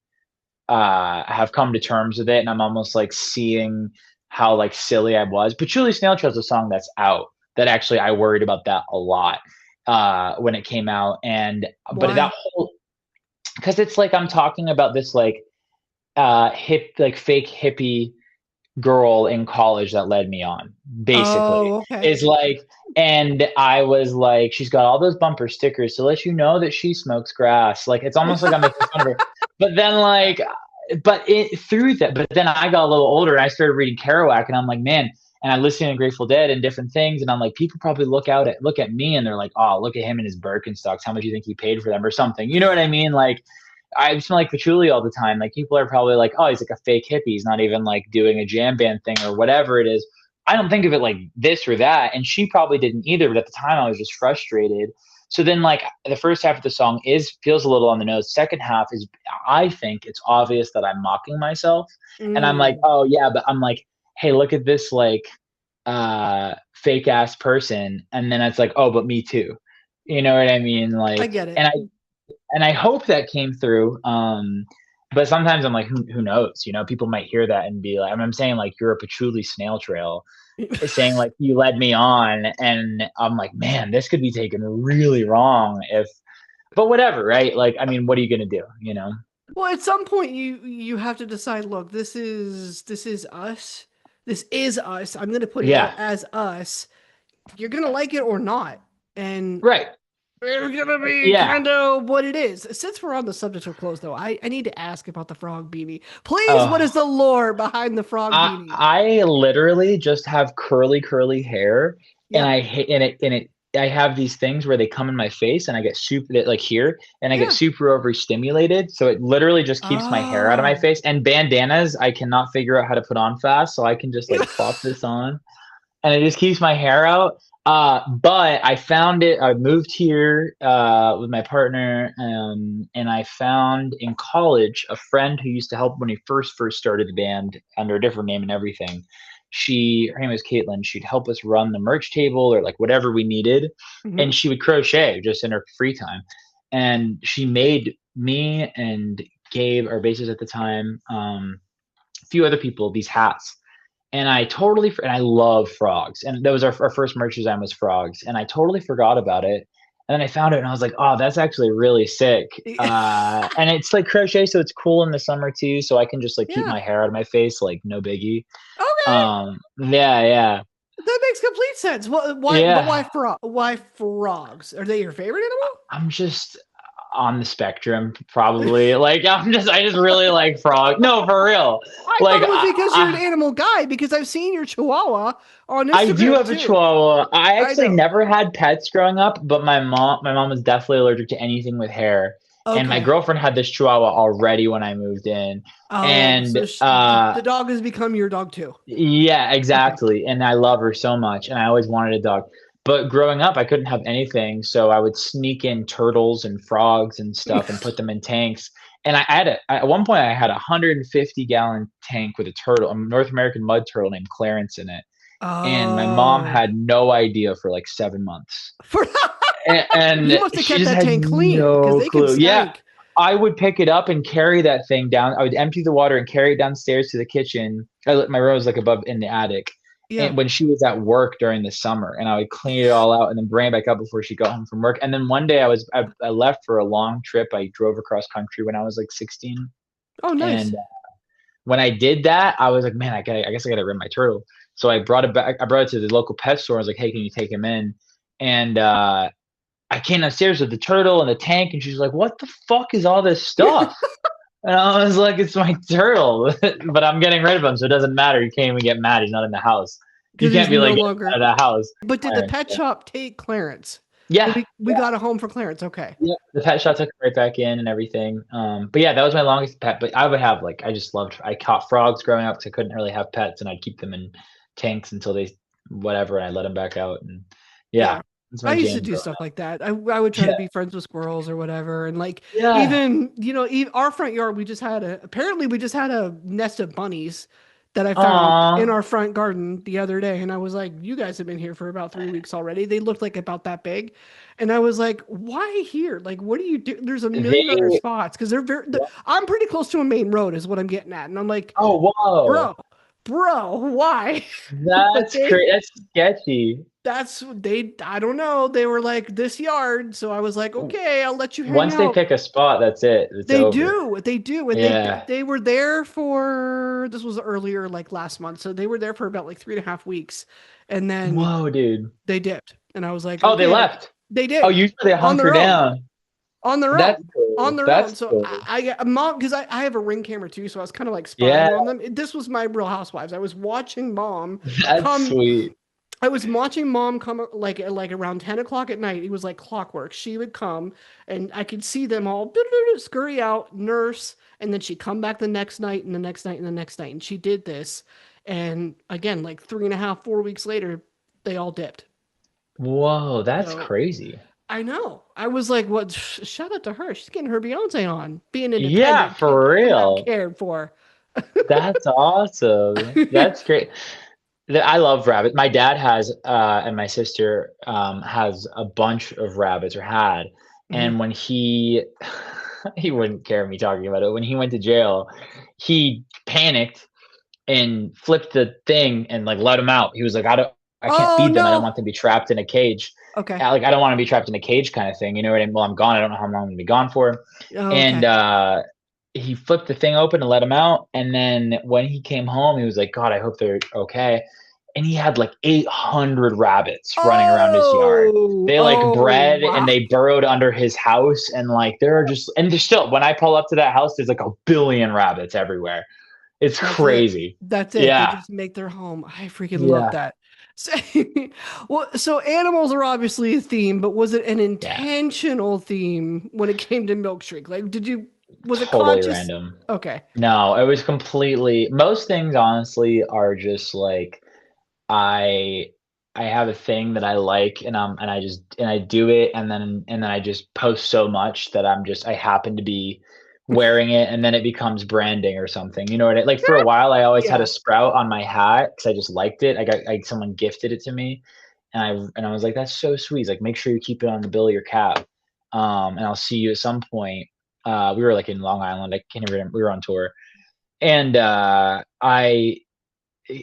have come to terms with it, and I'm almost like seeing how like silly I was. Patchouli Snail Trail is a song that's out that actually I worried about that a lot when it came out, and but that Why? whole because it's like I'm talking about this like hip like fake hippie girl in college that led me on, basically. Oh, okay. Is like, and I was like, she's got all those bumper stickers to let you know that she smokes grass. Like, it's almost like I'm making fun of her. But then, like, but then I got a little older and I started reading Kerouac, and I'm like, man, and I listened to Grateful Dead and different things, and I'm like, people probably look at me and they're like, oh, look at him and his Birkenstocks. How much do you think he paid for them or something? You know what I mean? Like, I smell like patchouli all the time. Like people are probably like, oh, he's like a fake hippie. He's not even like doing a jam band thing or whatever it is. I don't think of it like this or that. And she probably didn't either. But at the time I was just frustrated. So then like the first half of the song is feels a little on the nose. Second half is I think it's obvious that I'm mocking myself. And I'm like, Mm, oh yeah, but I'm like, hey, look at this like fake ass person. And then it's like, oh, but me too. You know what I mean? I Like, get it. and I hope that came through. But sometimes I'm like, who knows? You know, people might hear that and be like, I'm saying like you're a patchouli snail trail, saying like you led me on, and I'm like, man, this could be taken really wrong if. But whatever, right? Like, I mean, what are you gonna do? You know? Well, at some point you have to decide, look, this is us. This is us. I'm going to put it out Yeah. as us. You're going to like it or not. And Right. it's going to be Yeah. kind of what it is. Since we're on the subject of clothes, though, I need to ask about the frog beanie. Please, what is Oh, the lore behind the frog beanie? I literally just have curly hair, and Yep. I have these things where they come in my face, and I get super like here, and I get Yeah. super overstimulated, so it literally just keeps my hair out of my Oh. face. And bandanas, I cannot figure out how to put on fast, so I can just like plop this on, and it just keeps my hair out. But I found it. I moved here with my partner, and I found in college a friend who used to help when he first started the band under a different name and everything. Her name was Caitlin. She'd help us run the merch table or like whatever we needed, Mhm. and she would crochet just in her free time. And she made me and Gabe, our bassist at the time, a few other people these hats, and and I love frogs, and that was our first merch design was frogs, and I totally forgot about it, and then I found it and I was like, oh, that's actually really sick. And it's like crochet, so it's cool in the summer too, so I can just like keep Yeah. my hair out of my face, like no biggie. Okay. Yeah, yeah, That makes complete sense. Why? But yeah. why frogs? Are they your favorite I'm just on the spectrum, probably. Like I just really like frog. No, for real. I Like thought it was because you're an I, animal guy because I've seen your chihuahua on I do Instagram have a too. chihuahua. I I actually know. never had pets growing up, but my mom was definitely allergic to anything with hair. And my Okay. girlfriend had this chihuahua already when I moved in. Oh, And so the dog has become your dog too. yeah, Okay. exactly. And I love her so much, and I always wanted a dog. But growing up, I couldn't have anything, so I would sneak in turtles and frogs and stuff and put them in tanks. And at one point I had a 150-gallon tank with a turtle, a North American mud turtle named Clarence in it, and my mom Oh. had no idea for like 7 months, For you and must have she kept just that had tank clean because no they can clue. Yeah, stank. I would pick it up and carry that thing down. I would empty the water and carry it downstairs to the kitchen. My room was like above in the attic, Yeah. and when she was at work during the summer, and I would clean it all out and then bring it back up before she got home from work. And then one day I left for a long trip. I drove across country when I was like 16, Oh, nice. and when I did that, I was like, man, I guess I gotta rid my turtle. So I brought it back. I brought it to the local pet store. I was like, hey, can you take him in? And I came downstairs with the turtle and the tank, and she's like, what the fuck is all this stuff? And I was like, it's my turtle, but I'm getting rid of him, so it doesn't matter. You can't even get mad. He's not in the house. You Because he's can't be no like, get longer. him out of the house. But did the Clarence, pet yeah. shop take Clarence? Did Yeah, we got a home for Clarence? Okay. yeah. The pet shop took it right back in and everything. But yeah, that was my longest pet. But I would have like, I just loved. I caught frogs growing up because I couldn't really have pets, and I'd keep them in tanks until they, whatever, and I let them back out. And yeah, Yeah. it's I my used to jam do growing stuff up. like that. I would try to Yeah, be friends with squirrels or whatever. And like, yeah. even, our front yard, apparently we just had a nest of bunnies that I found in Aw, our front garden the other day. And I was like, you guys have been here for about 3 weeks already. They looked like about that big. And I was like, why here? Like, what do you do? There's a million other they. spots because I'm pretty close to a main road, is what I'm getting at. And I'm like, Oh, whoa. bro, bro, why? But That's they crazy. That's sketchy. I don't know, they were like this yard, so I was like, okay, I'll let you hang Once they out. pick a spot, that's it. It's over. They do, and Yeah. they were there for, this was earlier, like last month, so they were there for about like 3.5 weeks, and then Whoa, dude. they dipped, and I was like, Oh, they okay, left. they Oh, did usually they on hunker their own, down. on their That's own, on cool. their own. That's So cool. I got a mom because I have a ring camera too, so I was kind of like Yeah, spying on them. This was my Real Housewives. I was watching mom that's come sweet. I was watching mom come like around 10 o'clock at night. It was like clockwork. She would come and I could see them all scurry out, nurse, and then she'd come back the next night and the next night and the next night. And she did this. And again, like 3.5, 4 weeks later, they all dipped. Whoa, that's So crazy. I know. I was like, what? Shout out to her. She's getting her Beyonce on, being Yeah, independent, for getting them real. cared for. That's awesome. That's great. I love rabbits. My dad has, and my sister has a bunch of rabbits or had. Mhm. And when he, he wouldn't care me talking about it. When he went to jail, he panicked and flipped the thing and like let him out. He was like, I can't Oh feed them. I don't no. want them to be trapped in a cage. Okay. Like I don't want to be trapped in a cage kind of thing. You know what I mean? Well, I'm gone. I don't know how long I'm gonna be gone for. Oh, And okay. he flipped the thing open and let him out. And then when he came home, he was like, God, I hope they're okay. And he had like 800 rabbits running around his yard. Oh, They like oh, bred and wow. they burrowed under his house. And like, there are just, and there's still, when I pull up to that house, there's like a billion rabbits everywhere. It's That's it. crazy. That's it. They Yeah. just make their home. I freaking love Yeah. that. So, well, so animals are obviously a theme, but was it an Yeah. intentional theme when it came to Milkshake? Like, was it Totally conscious? random. Okay. No, it was completely, most things honestly are just like, I I have a thing that I like and I just and I do it and then I just post so much that I happen to be wearing it and then it becomes branding or something. You know what like for a while I always had a Yeah. sprout on my hat because I just liked it. Someone gifted it to me and I was like, that's so sweet. He's like, make sure you keep it on the bill of your cap. And I'll see you at some point. We were like in Long Island. I can't even remember. We were on tour. And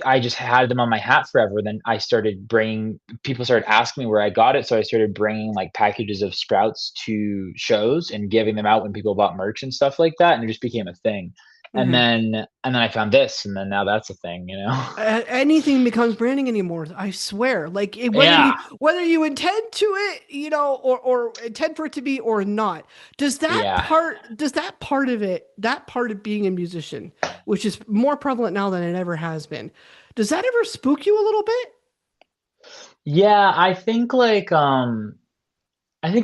I just had them on my hat forever. Then I started bringing people started asking me where I got it, so I started bringing like packages of sprouts to shows and giving them out when people bought merch and stuff like that, and it just became a thing. Hmm. And then I found this, and then now that's a thing, you know? Anything becomes branding anymore. I swear. Like Yeah, whether you intend to it, or intend for it to be or not. yeah. Does that part of it, that part of being a musician, which is more prevalent now than it ever has been, does that ever spook you a little bit? Yeah, I think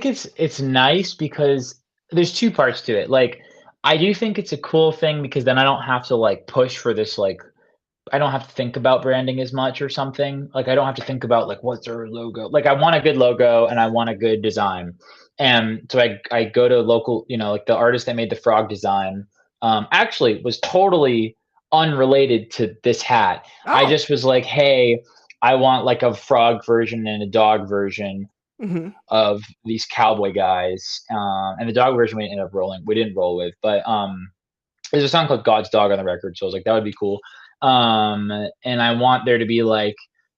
it's nice because there's two parts to it. Like I do think it's a cool thing because then I don't have to like push for this like I don't have to think about branding as much or something. Like I don't have to think about like what's our logo. Like I want a good logo and I want a good design. And so I go to local, like the artist that made the frog design, actually was totally unrelated to this hat. I Oh. just was like, hey, I want like a frog version and a dog version Hmm. of these cowboy guys. And the dog version we didn't roll with, but there's a song called God's Dog on the record, so I was like, that would be cool. And I want there to be like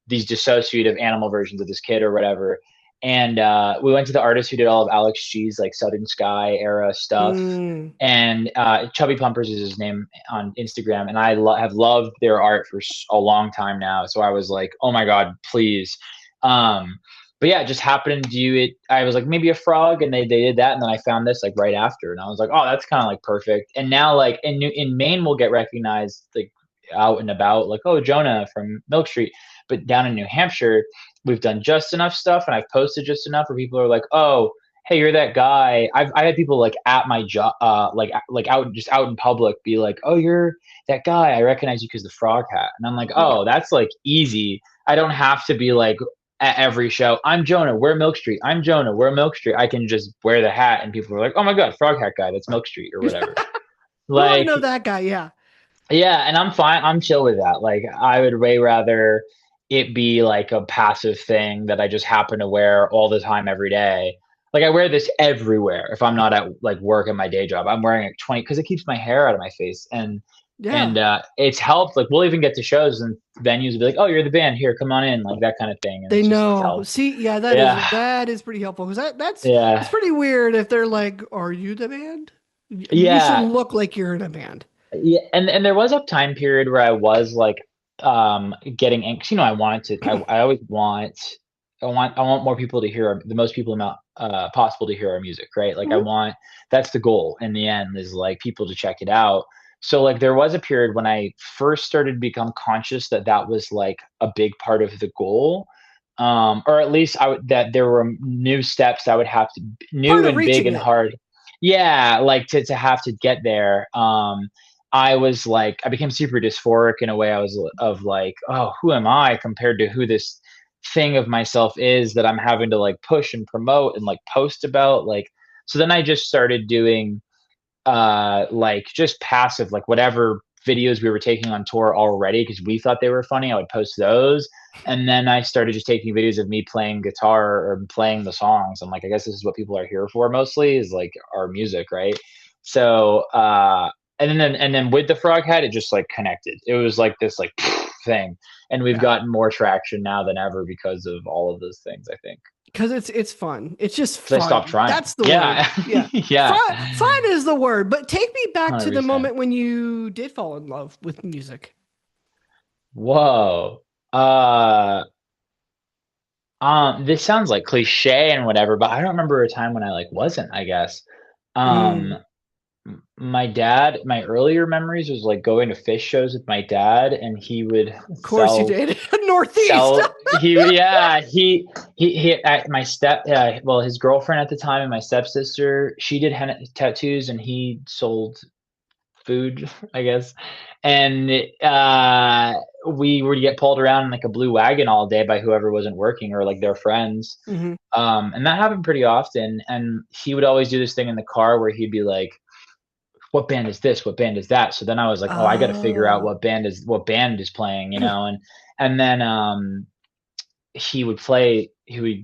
these dissociative animal versions of this kid or whatever. And we went to the artist who did all of Alex G's like Southern Sky era stuff. Mm. And Chubby Pumpers is his name on Instagram, and I have loved their art for a long time now. So I was like, oh my god, please. Um, but yeah, it just happened to do it. I was like, maybe a frog, and they did that, and then I found this like right after, and I was like, oh, that's kind of like perfect. And now like in Maine, we'll get recognized like out and about, like, oh, Jonah from Milk Street. But down in New Hampshire, we've done just enough stuff, and I've posted just enough where people are like, oh, hey, you're that guy. I had people like at my job, like out just out in public, be like, oh, you're that guy. I recognize you because the frog hat, and I'm like, Yeah. oh, that's like easy. I don't have to be like at every show, I'm Jonah, we're Milk Street. I'm Jonah, we're Milk Street. I can just wear the hat and people are like, oh my God, frog hat guy, that's Milk Street or whatever. Oh, I Like, know that guy. Yeah. yeah, and I'm fine. I'm chill with that. Like, I would way rather it be like a passive thing that I just happen to wear all the time every day. Like, I wear this everywhere. If I'm not at like work at my day job, I'm wearing it 20 because it keeps my hair out of my face. And Yeah. it's helped. Like, we'll even get to shows and venues will be like, "Oh, you're the band. Here, come on in," like that kind of thing. And They it's know. helped. See, yeah, Yeah, that is pretty helpful because that's yeah, pretty weird if they're like, "Are you the band?" You should yeah, look like you're in a band. yeah. And there was a time period where I was like getting anxious. I wanted to. I always want. I want more people to hear the most people amount possible to hear our music, right? Like, I Mhm. want that's the goal in the end, is like people to check it out. So like there was a period when I first started to become conscious that that was like a big part of the goal, or at least that there were new steps I would have to, Part new of and big reaching and it. hard. Yeah, like to have to get there. I was like, I became super dysphoric in a way. I was of like, oh, who am I compared to who this thing of myself is that I'm having to like push and promote and like post about. Like, so then I just started doing like just passive, like whatever videos we were taking on tour already because we thought they were funny, I would post those. And then I started just taking videos of me playing guitar or playing the songs. I'm like, I guess this is what people are here for mostly, is like our music, right? So and then with the frog hat, it just like connected. It was like this like thing. And we've Yeah. gotten more traction now than ever because of all of those things, I think. Because it's fun. It's just Because I stopped fun. trying. That's the word. Yeah. Yeah. Yeah. Fun is the word. But take me back to the 100%. moment when you did fall in love with music. Whoa. Uh this sounds like cliche and whatever, but I don't remember a time when I like wasn't, I guess. Um Mm, my dad, my earlier memories was like going to Fish shows with my dad, and he would of course you did. Northeast. yeah, he at my well, his girlfriend at the time and my stepsister, she did henna tattoos and he sold food, I guess. And we would get pulled around in like a blue wagon all day by whoever wasn't working or like their friends. Hmm. And that happened pretty often. And he would always do this thing in the car where he'd be like, what band is this? What band is that? So then I was like, oh, I got to figure out Oh. what band is playing, and then he would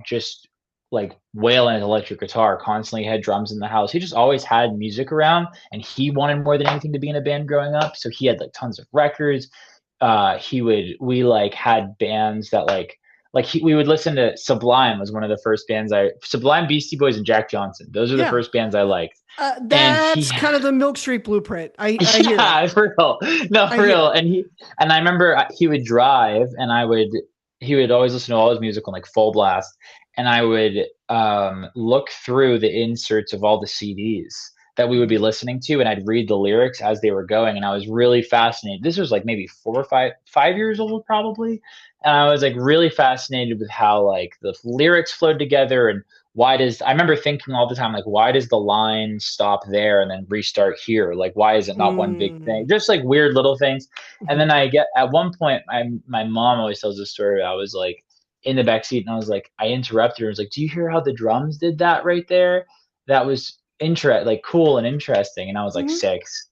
just like wail on his electric guitar constantly. He had drums in the house. He just always had music around, and he wanted more than anything to be in a band growing up, so he had like tons of records. We like had bands that we would listen to. Sublime was one of the first bands Sublime, Beastie Boys, and Jack Johnson. Those are the Yeah. first bands I liked. And That's kind of the Milk Street blueprint. I hear it. yeah, for real. No, I for hear real. it. And I remember he would drive, and he would always listen to all his music on like full blast, and I would look through the inserts of all the CDs that we would be Mhm. listening to, and I'd read the lyrics as they were going, and I was really fascinated. This was like maybe 4 or 5 years old probably, and I was like really fascinated with how like the lyrics flowed together, and I remember thinking all the time, like, why does the line stop there and then restart here? Like, why is it not one big thing? Mm. Just like weird little things. And Mhm. then I get at one point, my mom always tells this story. I was like in the back seat, and I was like, I interrupted her. I was like, "Do you hear how the drums did that right there? That was like cool and interesting." And I was like Mhm. 6.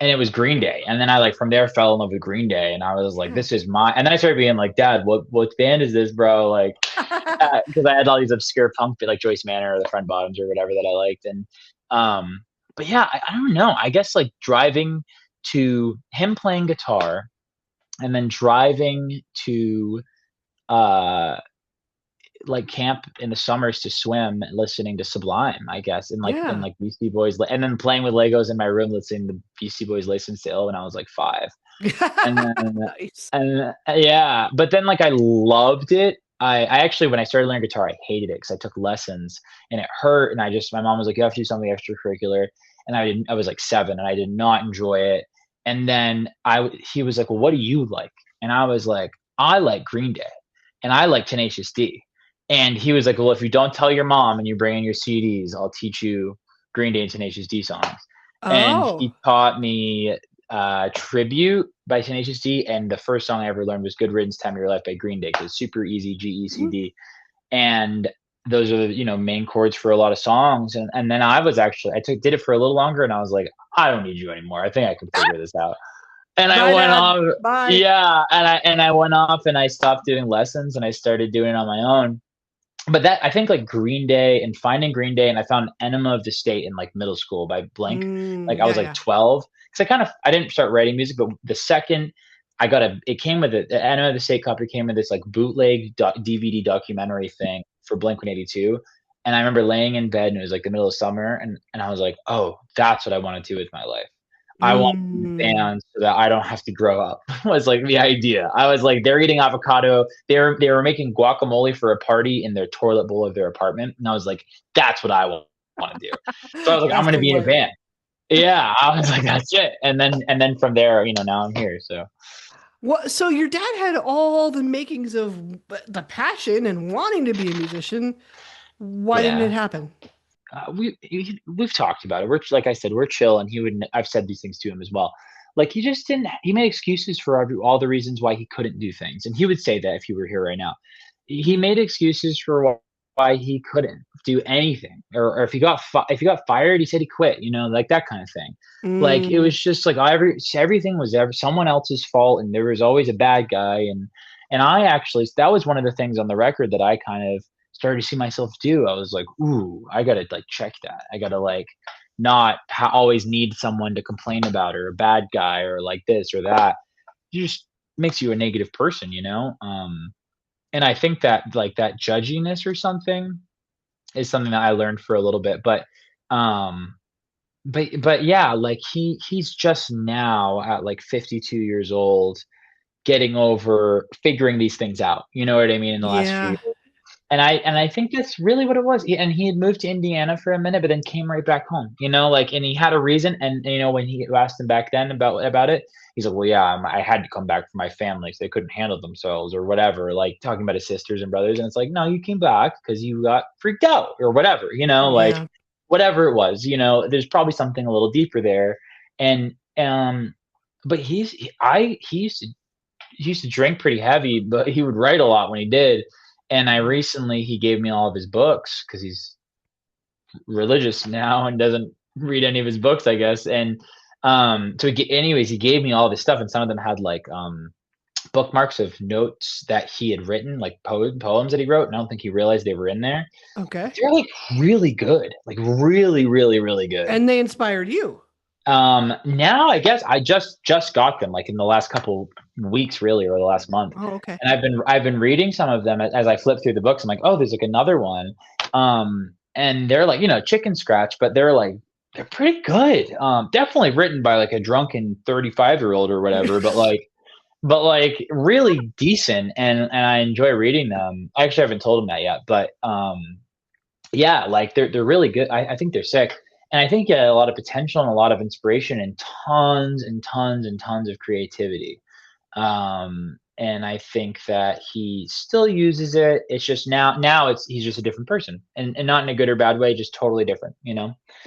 And it was Green Day. And then I like from there fell in love with Green Day, and I was like, Yeah. "This is my." And then I started being like, "Dad, what band is this, bro?" Like, because I had all these obscure punk, like Joyce Manor or the Front Bottoms or whatever that I liked. And but yeah, I don't know. I guess like driving to him playing guitar, and then driving to uh like camp in the summers to swim, listening to Sublime, I guess, and Yeah. like Beastie Boys, and then playing with Legos in my room, listening to Beastie Boys "License to Ill" when I was like 5. And then Nice. yeah, but then like I loved it I actually, when I started learning guitar, I hated it because I took lessons and it hurt. And my mom was like, you have to do something extracurricular. And I was like 7 and I did not enjoy it. And then he was like, well, what do you like? And I was like, I like Green Day and I like Tenacious D. And he was like, well, if you don't tell your mom and you bring in your CDs, I'll teach you Green Day and Tenacious D songs. And Oh. he taught me Tribute by Tenacious D, and the first song I ever learned was Good Riddance, Time of Your Life by Green Day, because it's super easy, GECD. And those are the, main chords for a lot of songs. And then did it for a little longer, and I was like, I don't need you anymore. I think I can figure this out. And I Bye, went Dad. off, Bye. yeah, and I went off and I stopped doing lessons and I started doing it on my own. But that, I think, like Green Day and finding Green Day, and I found Enema of the State in like middle school by Blink. Like I was Yeah, like yeah. 12 because I didn't start writing music, but the second it came with it. The Enema of the State copy came with this like bootleg DVD documentary thing for Blink 182. And I remember laying in bed and it was like the middle of summer, and I was like, oh, that's what I want to do with my life. I want to be in Mm. bands so that I don't have to grow up. Was like the idea. I was like, they're eating avocado. They were making guacamole for a party in their toilet bowl of their apartment, and I was like, that's what I want to do. So I was like, I'm That's going to the be in a life. band. Yeah, I was like, that's it. And then from there, now I'm here. So What, so your dad had all the makings of the passion and wanting to be a musician. Why didn't it yeah, happen? we've talked about it. We're, like I said, we're chill, and I've said these things to him as well. Like he just didn't. He made excuses for all the reasons why he couldn't do things, and he would say that if he were here right now. He Mm. made excuses for why he couldn't do anything, or if he got fired, he said he quit. Like that kind of thing. Like it Mm. was just like everything was someone else's fault, and there was always a bad guy. And I actually, that was one of the things on the record that I kind of started to see myself do. I was like, ooh, I gotta like check that. I gotta like not always need someone to complain about, or a bad guy, or like this or that. It just makes you a negative person. And I think that like that judginess or something is something that I learned for a little bit. Um but yeah, like he's just now at like 52 years old getting over figuring these things out. You know what I mean? In the last few Yeah. years. And I think that's really what it was. And he had moved to Indiana for a minute, but then came right back home. Like, and he had a reason. And when he asked him back then about it, he's like, "Well, yeah, I had to come back for my family because they couldn't handle themselves or whatever." Like talking about his sisters and brothers, and it's like, no, you came back because you got freaked out or whatever. Like Yeah. whatever it was. There's probably something a little deeper there. And but he used to drink pretty heavy, but he would write a lot when he did. And he gave me all of his books because he's religious now and doesn't read any of his books, I guess. And anyways, he gave me all this stuff, and some of them had like bookmarks of notes that he had written, like poems that he wrote. And I don't think he realized they were in there. Okay. They're like really good, like really, really, really good. And they inspired you. Now I guess I just got them like in the last couple weeks, really, or the last month. Oh, okay. And I've been reading some of them as I flip through the books. I'm like, oh, there's like another one. And they're like, chicken scratch, but they're pretty good. Definitely written by like a drunken 35-year-old or whatever, but like really decent, and I enjoy reading them. I actually haven't told him that yet, but yeah, like they're really good. I think they're sick. And I think a lot of potential and a lot of inspiration and tons and tons and tons of creativity. And I think that he still uses it. It's just now he's just a different person, and not in a good or bad way, just totally different.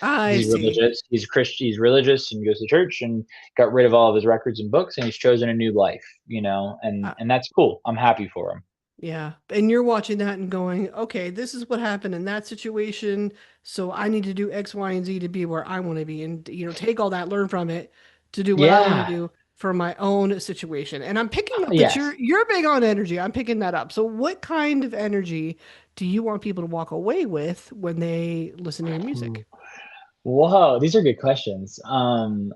I He's see. religious. He's a Christian. He's religious and goes to church and got rid of all of his records and books, and he's chosen a new life. And Uh, and that's cool. I'm happy for him. yeah. And you're watching that and going, okay, this is what happened in that situation. So I need to do X, Y, and Z to be where I want to be. And, take all that, learn from it to do what I want to Yeah. do for my own situation. And I'm picking up that you're Yes. you're big on energy. I'm picking that up. So what kind of energy do you want people to walk away with when they listen to your music? Whoa, these are good questions. Hmm.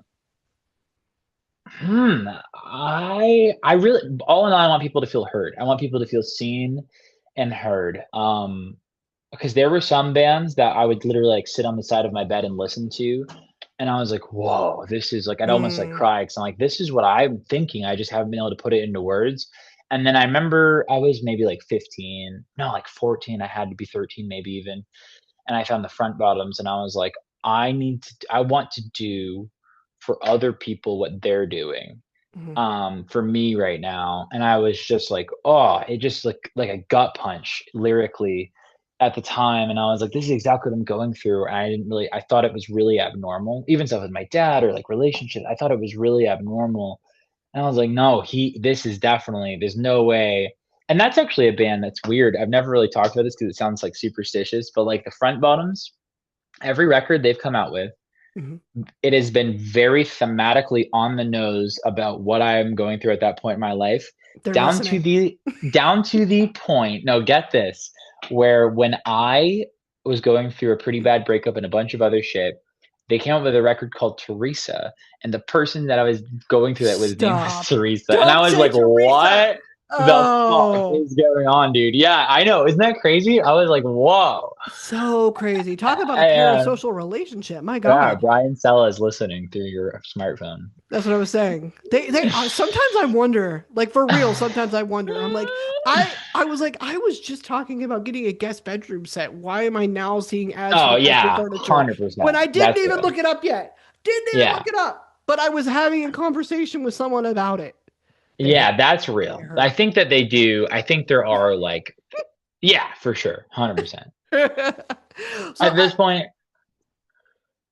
I really, all in all, I want people to feel heard. I want people to feel seen and heard. Because there were some bands that I would literally like sit on the side of my bed and listen to, and I was like, "Whoa, this is like," I'd almost like Mm, cry because I'm like, "This is what I'm thinking. I just haven't been able to put it into words." And then I remember I was maybe like 15, no, like 14. I had to be 13, maybe even. And I found the front bottoms, and I was like, I want to do for other people what they're doing Mhm. for me right now. And I was just like, oh, it just like a gut punch lyrically at the time. And I was like, this is exactly what I'm going through. And I thought it was really abnormal. Even stuff with my dad or like relationships, I thought it was really abnormal. And I was like, no, this is definitely, there's no way. And that's actually a band that's weird. I've never really talked about this because it sounds like superstitious, but like the Front Bottoms, every record they've come out with, Mhm. it has been very thematically on the nose about what I'm going through at that point in my life, They're down to listening. the down to the point. No, get this, where when I was going through a pretty bad breakup and a bunch of other shit, they came up with a record called Teresa, and the person that I was going through that with, his name was Stop. Teresa, and I Don't was say like, Teresa. what the fuck Oh, is going on, dude? Yeah, I know. Isn't that crazy? I was like, whoa. so crazy. Talk about a I, parasocial relationship. My yeah, God. Brian Sella is listening through your smartphone. That's what I was saying. They sometimes I wonder, like for real, sometimes I wonder. I'm like, I was like, I was just talking about getting a guest bedroom set. Why am I now seeing ads for Oh guest room yeah, furniture when 100%. I didn't That's even it. look it up yet? Didn't even Yeah. look it up. But I was having a conversation with someone about it. It hurt. Yeah, that's It real. I hurt. think that they do. I think there are like, yeah, for sure. 100%. So At this point,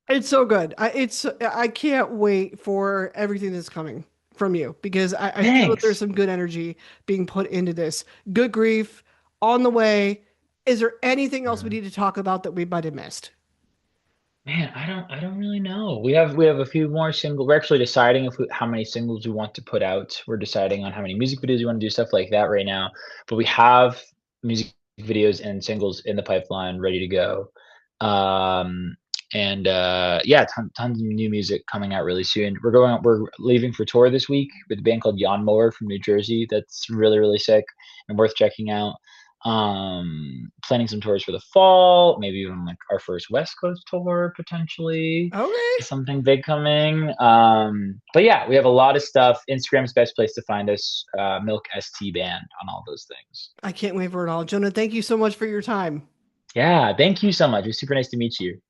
it's so good. I can't wait for everything that's coming from you because I feel that there's thanks. some good energy being put into this. Good grief on the way. Is there anything else we Uh, need to talk about that we might have missed? Man, I don't really know. We have a few more singles. We're actually deciding how many singles we want to put out. We're deciding on how many music videos we want to do, stuff like that right now. But we have music videos and singles in the pipeline ready to go. Um, and yeah, tons of new music coming out really soon. We're leaving for tour this week with a band called Jan Mower from New Jersey. That's really, really sick and worth checking out. Planning some tours for the fall, maybe even like our first West Coast tour potentially. Okay. Something big coming. But yeah, we have a lot of stuff. Instagram's best place to find us. Milk ST Band on all those things. I can't wait for it all. Jonah, thank you so much for your time. Yeah, thank you so much. It was super nice to meet you.